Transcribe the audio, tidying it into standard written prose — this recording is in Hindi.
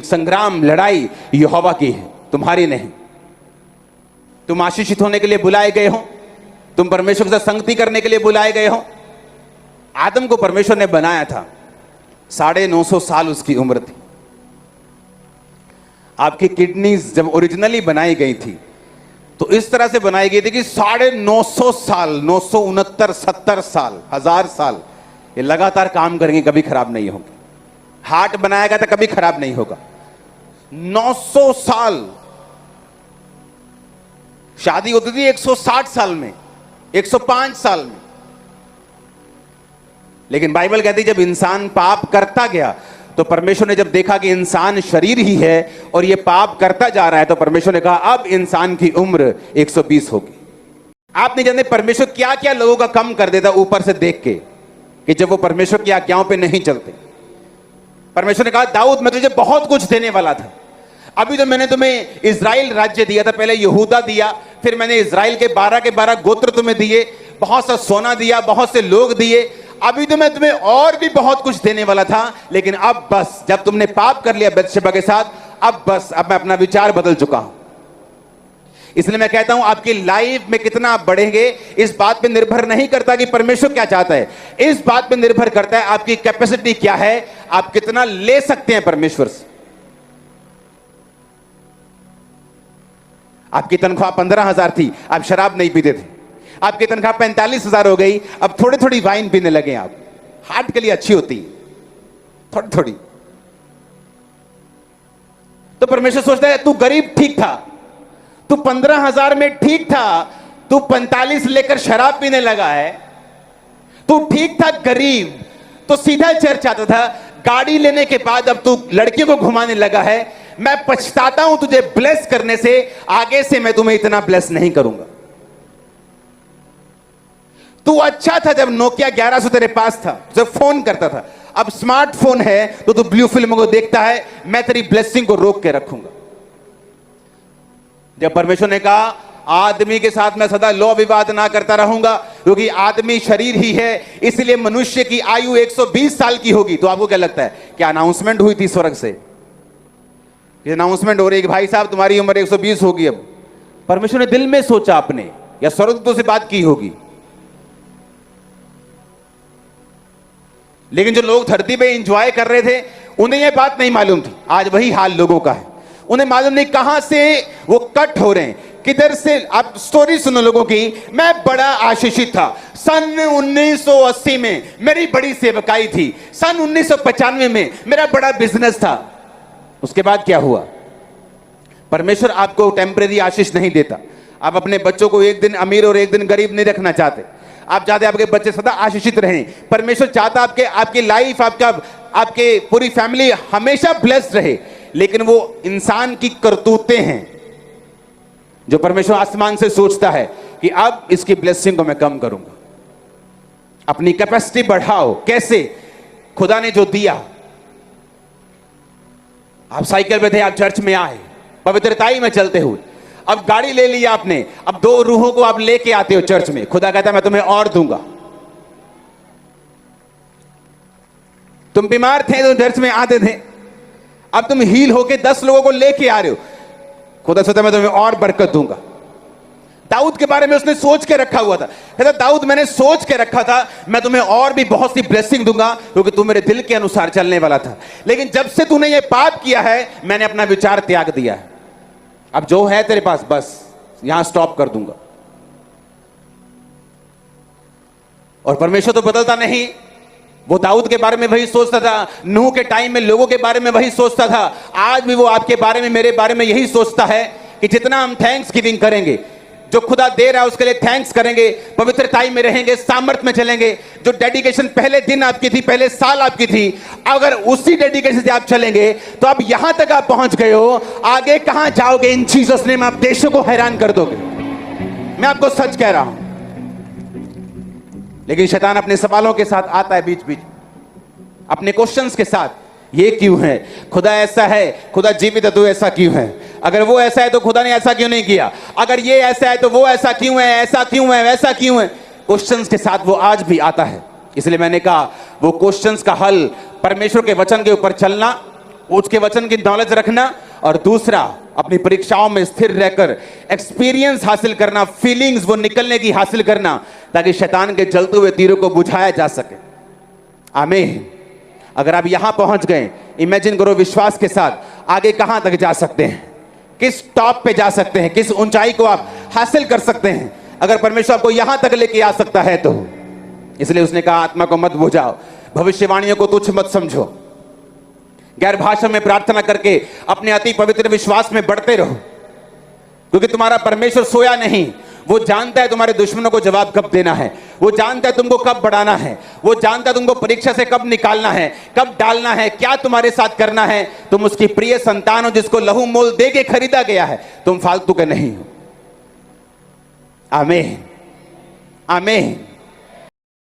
संग्राम लड़ाई यहोवा की है, तुम्हारी नहीं। तुम आशीषित होने के लिए बुलाए गए हो, तुम परमेश्वर के साथ संगति करने के लिए बुलाए गए हो। आदम को परमेश्वर ने बनाया था, 950 साल उसकी उम्र थी। आपकी किडनीज जब ओरिजिनली बनाई गई थी तो इस तरह से बनाई गई थी कि 950 साल, 969, 70 साल, 1000 साल ये लगातार काम करेंगे, कभी खराब नहीं होंगे। हार्ट बनाया गया था, कभी खराब नहीं होगा। 900 साल शादी होती थी 160 साल में, 105 साल में। लेकिन बाइबल कहती है जब इंसान पाप करता गया तो परमेश्वर ने जब देखा कि इंसान शरीर ही है और ये पाप करता जा रहा है, तो परमेश्वर ने कहा अब इंसान की उम्र 120 होगी। आप नहीं जानते परमेश्वर क्या क्या लोगों का कम कर देता ऊपर से देख के, कि जब वो परमेश्वर की आज्ञाओं पे नहीं चलते। परमेश्वर ने कहा दाऊद मैं तुझे बहुत कुछ देने वाला था, अभी तो मैंने तुम्हें इजराइल राज्य दिया था, पहले यहूदा दिया, फिर मैंने इजराइल के 12 गोत्र तुम्हें दिए, बहुत सा सोना दिया, बहुत से लोग दिए, अभी तो मैं तुम्हें और भी बहुत कुछ देने वाला था, लेकिन अब बस जब तुमने पाप कर लिया बत्शेबा के साथ, अब बस अब मैं अपना विचार बदल चुका हूं। इसलिए मैं कहता हूं आपकी लाइफ में कितना आप बढ़ेंगे इस बात पे निर्भर नहीं करता कि परमेश्वर क्या चाहता है, इस बात पे निर्भर करता है आपकी कैपेसिटी क्या है, आप कितना ले सकते हैं परमेश्वर से। आपकी तनख्वाह 15,000 थी, आप शराब नहीं पीते थे। आपकी तनख्वाह 45,000 हो गई, अब थोड़ी थोड़ी वाइन पीने लगे। आप हार्ट के लिए अच्छी होती है थोड़ी थोड़ी। तो परमेश्वर सोचता है तू गरीब ठीक था, तू 15,000 में ठीक था, तू 45 लेकर शराब पीने लगा है। तू ठीक था गरीब, तो सीधा चर्च आता था, गाड़ी लेने के बाद अब तू लड़कियों को घुमाने लगा है। मैं पछताता हूं तुझे ब्लेस करने से, आगे से मैं तुम्हें इतना ब्लेस नहीं करूंगा। तू अच्छा था जब नोकिया 1100 तेरे पास था, जब फोन करता था, अब स्मार्टफोन है तो तू ब्लू फिल्मों को देखता है, मैं तेरी ब्लेसिंग को रोक के रखूंगा। जब परमेश्वर ने कहा आदमी के साथ मैं सदा लौ विवाद ना करता रहूंगा, क्योंकि आदमी शरीर ही है, इसलिए मनुष्य की आयु 120 साल की होगी। तो आपको क्या लगता है, क्या अनाउंसमेंट हुई थी स्वर्ग से? ये अनाउंसमेंट हो रही है कि भाई साहब तुम्हारी उम्र 120 होगी। अब परमेश्वर ने दिल में सोचा अपने, या स्वर्गदूतों से बात की होगी। लेकिन जो लोग धरती पे एंजॉय कर रहे थे उन्हें यह बात नहीं मालूम थी। आज वही हाल लोगों का है, उन्हें मालूम नहीं कहां से वो कट हो रहे हैं, किधर से। आप स्टोरी सुनो लोगों की। मैं बड़ा आशीषित था, सन 1980 में मेरी बड़ी सेवकाई थी, सन 1995 में मेरा बड़ा बिजनेस था। उसके बाद क्या हुआ? परमेश्वर आपको टेम्परेरी आशीष नहीं देता। आप अपने बच्चों को एक दिन अमीर और एक दिन गरीब नहीं रखना चाहते। आप चाहते आपके बच्चे सदा आशीषित रहें। परमेश्वर चाहता आपकी लाइफ, आपके पूरी फैमिली हमेशा ब्लेस्ड रहे। लेकिन वो इंसान की करतूतें हैं जो परमेश्वर आसमान से सोचता है कि अब इसकी ब्लेसिंग को मैं कम करूंगा। अपनी कैपेसिटी बढ़ाओ। कैसे? खुदा ने जो दिया। आप साइकिल पे थे, आप चर्च में आए पवित्रताई में चलते हुए, अब गाड़ी ले ली आपने, अब 2 रूहों को आप लेके आते हो चर्च में। खुदा कहता है मैं तुम्हें और दूंगा। तुम बीमार थे तो चर्च में आते थे, अब तुम हील होके 10 लोगों को लेके आ रहे हो। खुदा सोचता है मैं तुम्हें और बरकत दूंगा। दाऊद के बारे में उसने सोच के रखा हुआ था, कहता दाऊद मैंने सोच के रखा था मैं तुम्हें और भी बहुत सी ब्लेसिंग दूंगा, क्योंकि तू मेरे दिल के अनुसार चलने वाला था। लेकिन जब से तूने ये पाप किया है, मैंने अपना विचार त्याग दिया है। अब जो है तेरे पास बस यहां स्टॉप कर दूंगा। और परमेश्वर तो बदलता नहीं। वो दाऊद के बारे में वही सोचता था, नूह के टाइम में लोगों के बारे में वही सोचता था। आज भी वो आपके बारे में, मेरे बारे में यही सोचता है कि जितना हम थैंक्स गिविंग करेंगे, जो खुदा दे रहा है उसके लिए थैंक्स करेंगे, पवित्रताई में रहेंगे, सामर्थ में चलेंगे। जो डेडिकेशन पहले दिन आपकी थी, पहले साल आपकी थी, अगर उसी डेडिकेशन से आप चलेंगे तो अब यहां तक आप पहुंच गए हो, आगे कहां जाओगे? इन जीसस नेम आप देशों को हैरान कर दोगे। मैं आपको सच कह रहा हूं। लेकिन शैतान अपने सवालों के साथ आता है बीच बीच, अपने क्वेश्चंस के साथ। ये क्यों है? खुदा ऐसा है, खुदा जीवित है तो ऐसा क्यों है? अगर वो ऐसा है तो खुदा ने ऐसा क्यों नहीं किया? अगर ये ऐसा है तो वो ऐसा क्यों है? ऐसा क्यों है? वैसा क्यों है? क्वेश्चंस के साथ वो आज भी आता है। इसलिए मैंने कहा वो क्वेश्चंस का हल परमेश्वर के वचन के ऊपर चलना उसके वचन की नॉलेज रखना, और दूसरा अपनी परीक्षाओं में स्थिर रहकर एक्सपीरियंस हासिल करना, फीलिंग्स वो निकलने की हासिल करना, ताकि शैतान के जलते हुए तीरों को बुझाया जा सके। आमीन। अगर आप यहां पहुंच गए, इमेजिन करो विश्वास के साथ आगे कहां तक जा सकते हैं, किस टॉप पे जा सकते हैं, किस ऊंचाई को आप हासिल कर सकते हैं, अगर परमेश्वर आपको यहां तक लेके आ सकता है तो। इसलिए उसने कहा आत्मा को मत बुझाओ, भविष्यवाणियों को तुच्छ मत समझो, गैर भाषा में प्रार्थना करके अपने अति पवित्र विश्वास में बढ़ते रहो, क्योंकि तुम्हारा परमेश्वर सोया नहीं। वो जानता है तुम्हारे दुश्मनों को जवाब कब देना है, वो जानता है तुमको कब बढ़ाना है, वो जानता है तुमको परीक्षा से कब निकालना है, कब डालना है, क्या तुम्हारे साथ करना है। तुम उसकी प्रिय संतान हो, जिसको लहू मोल दे के खरीदा गया है, तुम फालतू के नहीं हो। आमीन, आमीन।